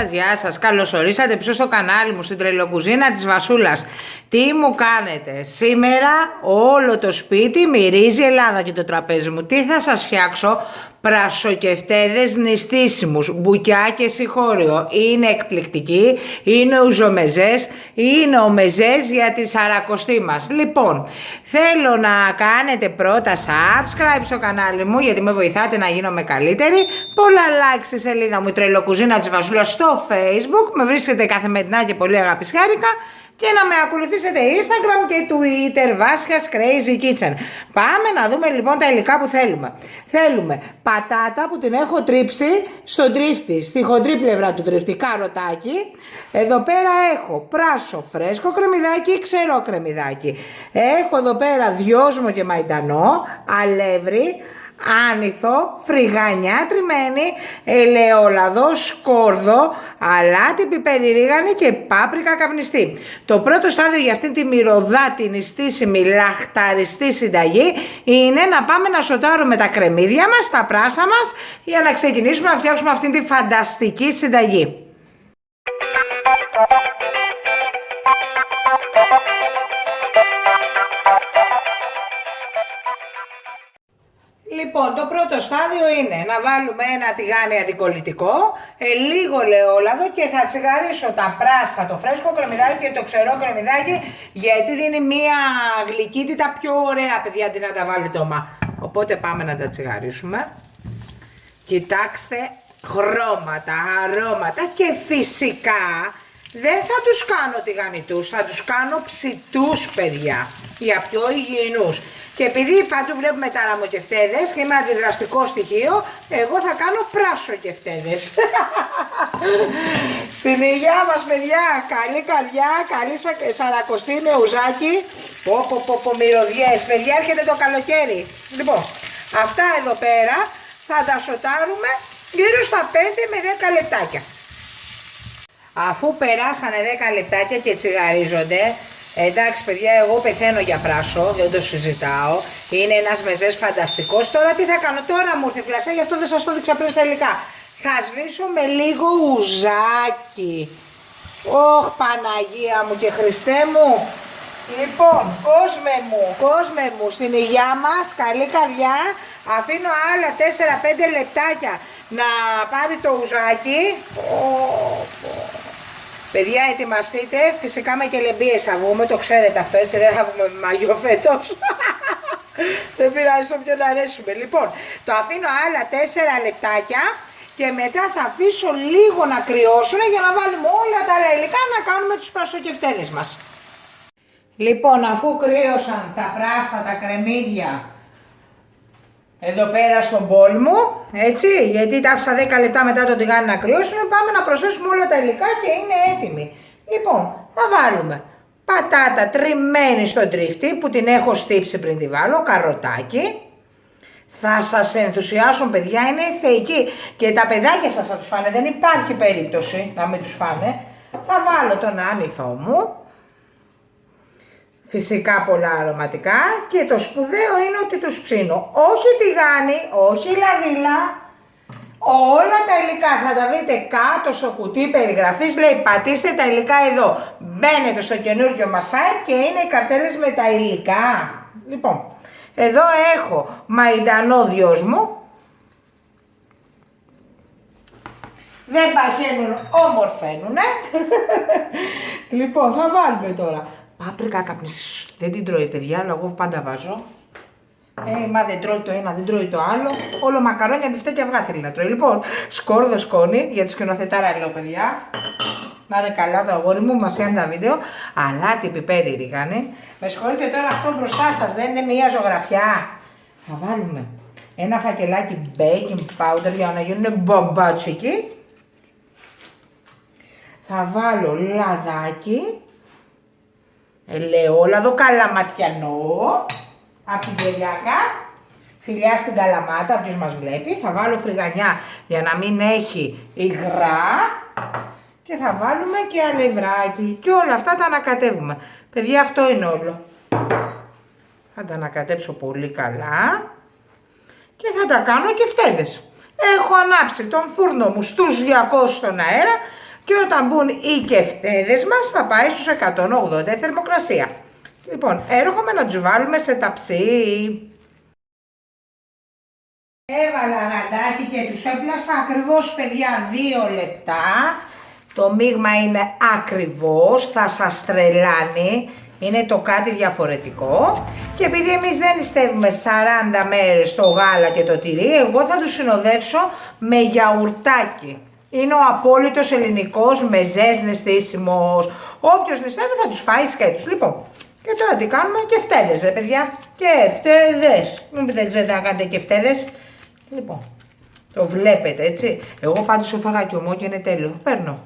Γεια σας, καλώς ορίσατε πίσω στο κανάλι μου, στην τρελοκουζίνα της Βασούλας. Τι μου κάνετε? Σήμερα όλο το σπίτι μυρίζει Ελλάδα και το τραπέζι μου. Τι θα σας φτιάξω? Πρασοκεφτέδες νηστίσιμους, μπουκιά και συγχώριο. Είναι εκπληκτικοί, είναι ουζομεζές, είναι ομεζές για τη σαρακοστή μας. Λοιπόν, θέλω να κάνετε πρώτα subscribe στο κανάλι μου, γιατί με βοηθάτε να γίνομαι καλύτερη. Πολλά like στη σελίδα μου, η τρελοκουζίνα της Βασούλας στο Facebook. Με βρίσκετε καθημερινά και πολύ αγαπησιάρικα. Και να με ακολουθήσετε Instagram και Twitter, Βάσιας Crazy Kitchen. Πάμε να δούμε λοιπόν τα υλικά που θέλουμε. Θέλουμε πατάτα που την έχω τρίψει στο τρίφτη, στη χοντρή πλευρά του τρίφτη, καροτάκι. Εδώ πέρα έχω πράσο φρέσκο κρεμμυδάκι, ξερό κρεμμυδάκι. Έχω εδώ πέρα δυόσμο και μαϊντανό, αλεύρι, άνηθο, φρυγανιά τριμμένη, ελαιόλαδο, σκόρδο, αλάτι, πιπέρι ρίγανη και πάπρικα καπνιστή. Το πρώτο στάδιο για αυτή τη μυρωδάτη, νηστίσιμη, λαχταριστή συνταγή είναι να πάμε να σοτάρουμε τα κρεμμύδια μας, τα πράσα μας, για να ξεκινήσουμε να φτιάξουμε αυτή τη φανταστική συνταγή. Λοιπόν, το πρώτο στάδιο είναι να βάλουμε ένα τηγάνι αντικολλητικό, λίγο ελαιόλαδο και θα τσιγαρίσω τα πράσα, το φρέσκο κρεμμυδάκι και το ξερό κρεμμυδάκι, γιατί δίνει μία γλυκύτητα πιο ωραία, παιδιά, αντί να τα βάλει τόμα. Οπότε πάμε να τα τσιγαρίσουμε. Κοιτάξτε, χρώματα, αρώματα και φυσικά δεν θα τους κάνω τηγανιτούς, θα τους κάνω ψητούς, παιδιά, για πιο υγιεινούς. Και επειδή παντού βλέπουμε ταραμοκεφτέδες και είμαι αντιδραστικό στοιχείο, εγώ θα κάνω πράσοκεφτέδες. Στην υγεία μας, παιδιά, καλή καρδιά, καλή σαρακοστή με ουζάκι. Πω μυρωδιές, παιδιά, έρχεται το καλοκαίρι. Λοιπόν, αυτά εδώ πέρα θα τα σοτάρουμε γύρω στα 5 με 10 λεπτάκια. Αφού περάσανε 10 λεπτάκια και τσιγαρίζονται, εντάξει παιδιά, εγώ πεθαίνω για πράσο, δεν το συζητάω. Είναι ένας μεζές φανταστικός. Τώρα τι θα κάνω? Τώρα μου ήρθε φλασιά, γι' αυτό δεν σας το δείξα πριν στα υλικά. Θα σβήσω με λίγο ουζάκι. Ωχ, Παναγία μου και Χριστέ μου. Λοιπόν, κόσμε μου, στην υγειά μας, καλή καρδιά. Αφήνω άλλα 4-5 λεπτάκια να πάρει το ουζάκι. Παιδιά, ετοιμαστείτε, φυσικά με κελεμπίες θα βγούμε, το ξέρετε αυτό, έτσι δεν θα βγούμε με μαγιό φέτος. Δεν πειράζει, σε όποιον αρέσουμε. Λοιπόν, το αφήνω άλλα 4 λεπτάκια και μετά θα αφήσω λίγο να κρυώσουν για να βάλουμε όλα τα άλλα υλικά να κάνουμε τους πρασοκεφτέδες μας. Λοιπόν, αφού κρύωσαν τα πράσα, τα κρεμμύδια, εδώ πέρα στον μπολ μου, έτσι, γιατί τα άφησα 10 λεπτά μετά το τηγάνι να κρυώσουν, πάμε να προσθέσουμε όλα τα υλικά και είναι έτοιμη. Λοιπόν, θα βάλουμε πατάτα τριμμένη στον τρίφτη που την έχω στύψει πριν τη βάλω, καροτάκι. Θα σας ενθουσιάσουν, παιδιά, είναι θεϊκή και τα παιδάκια σας θα τους φάνε, δεν υπάρχει περίπτωση να μην τους φάνε. Θα βάλω τον άνηθό μου. Φυσικά πολλά αρωματικά και το σπουδαίο είναι ότι τους ψήνω. Όχι τηγάνι, όχι λαδίλα, όλα τα υλικά θα τα βρείτε κάτω στο κουτί περιγραφής, λέει πατήστε τα υλικά εδώ. Μπαίνετε στο καινούργιο μας site και είναι οι καρτέλες με τα υλικά. Λοιπόν, εδώ έχω μαϊντανό δυόσμο. Δεν παχαίνουν, ομορφαίνουνε. Λοιπόν, θα βάλουμε τώρα πάπρικα καπνιστή, δεν την τρώει παιδιά, αλλά εγώ πάντα βάζω. Μα δεν τρώει το ένα, δεν τρώει το άλλο. Όλο μακαρόνια, μπιφτέ και αυγά θέλει να τρώει. Λοιπόν, σκόρδο σκόνη, για τη σκηνοθετάρα λέω, παιδιά. Να είναι καλά το αγόρι μου, μας κάνει τα βίντεο. Αλάτι, πιπέρι, ρίγανη. Με συγχωρείτε τώρα, αυτό μπροστά σας δεν είναι μια ζωγραφιά. Θα βάλουμε ένα φακελάκι baking powder για να γίνουν μπομπάτσικοι. Θα βάλω λαδάκι. Ελαιόλαδο καλαματιανό από την Κελιάκα, φιλιά στην Καλαμάτα, όποιος μας βλέπει. Θα βάλω φρυγανιά για να μην έχει υγρά και θα βάλουμε και αλευράκι και όλα αυτά τα ανακατεύουμε. Παιδιά, αυτό είναι όλο. Θα τα ανακατέψω πολύ καλά και θα τα κάνω και φτέδες. Έχω ανάψει τον φούρνο μου στους 200 στον αέρα και όταν μπουν οι κεφτέδες μας θα πάει στους 180 θερμοκρασία. Λοιπόν, έρχομαι να τους βάλουμε σε ταψί. Έβαλα γαντάκι και τους έπλασα ακριβώς, παιδιά, 2 λεπτά. Το μείγμα είναι ακριβώς, θα σας τρελάνει. Είναι το κάτι διαφορετικό. Και επειδή εμείς δεν νηστεύουμε 40 μέρες το γάλα και το τυρί, εγώ θα τους συνοδεύσω με γιαουρτάκι. Είναι ο απόλυτος ελληνικός μεζές νηστίσιμος. Όποιος νηστεύει θα τους φάει σκέτους. Λοιπόν, και τώρα τι κάνουμε? Κεφτέδες, ρε παιδιά. Κεφτέδες. Μην δεν ξέρετε να κάνετε κεφτέδες. Λοιπόν, το βλέπετε, έτσι. Εγώ πάντως έφαγα και ομό και είναι τέλειο. Παίρνω.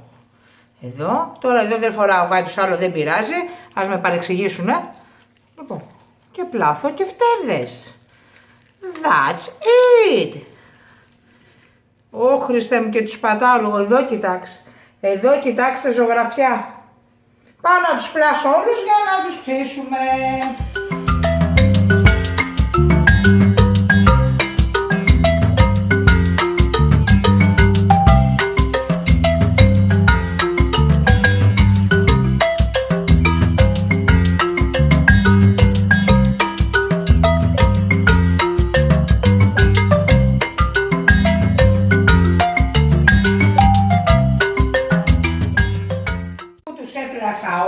Εδώ. Τώρα εδώ δεν φοράω κάτι άλλο, δεν πειράζει. Ας με παρεξηγήσουνε. Λοιπόν, και πλάθω κεφτέδες. That's it. Ω Χριστέ μου, και τους πατάω λίγο. Εδώ κοιτάξτε. Εδώ κοιτάξτε ζωγραφιά. Πάω να τους πλάσω όλους για να τους ψήσουμε.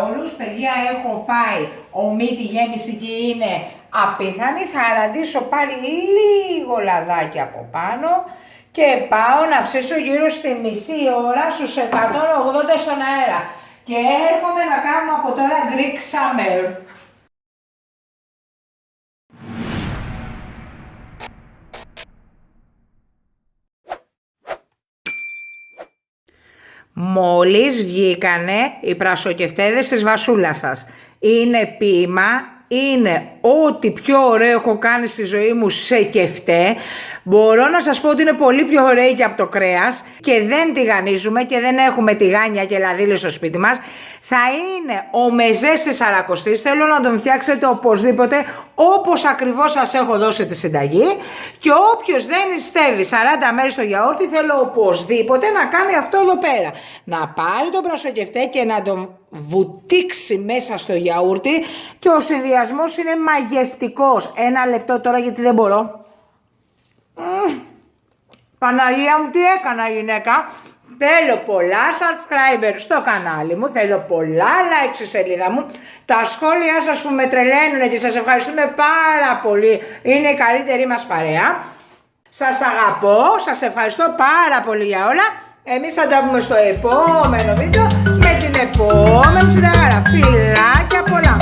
Όλους, παιδιά, έχω φάει ομή, τη γέμιση και είναι απίθανη. Θα ραντίσω πάλι λίγο λαδάκι από πάνω και πάω να ψήσω γύρω στη μισή ώρα στους 180 στον αέρα και έρχομαι να κάνουμε από τώρα Greek Summer. Μόλις βγήκανε οι πρασοκεφτέδες της βασούλας σας. Είναι ποίημα, είναι ό,τι πιο ωραίο έχω κάνει στη ζωή μου σε κεφτέ. Μπορώ να σας πω ότι είναι πολύ πιο ωραίο και από το κρέας και δεν τηγανίζουμε και δεν έχουμε τηγάνια και λαδίλες στο σπίτι μας. Θα είναι ο μεζές της Σαρακοστής, θέλω να τον φτιάξετε οπωσδήποτε όπως ακριβώς σας έχω δώσει τη συνταγή και όποιος δεν νηστεύει 40 μέρες στο γιαούρτι θέλω οπωσδήποτε να κάνει αυτό εδώ πέρα. Να πάρει τον πρασοκεφτέ και να τον βουτήξει μέσα στο γιαούρτι και ο συνδυασμός είναι μαγευτικός. 1 λεπτό τώρα γιατί δεν μπορώ. Παναγία μου, τι έκανα γυναίκα. Θέλω πολλά subscribers στο κανάλι μου, θέλω πολλά like στη σελίδα μου. Τα σχόλιά σας που με τρελαίνουν και σας ευχαριστούμε πάρα πολύ. Είναι η καλύτερη μας παρέα. Σας αγαπώ, σας ευχαριστώ πάρα πολύ για όλα. Εμείς θα τα πούμε στο επόμενο βίντεο με την επόμενη συνταγή. Φιλάκια πολλά.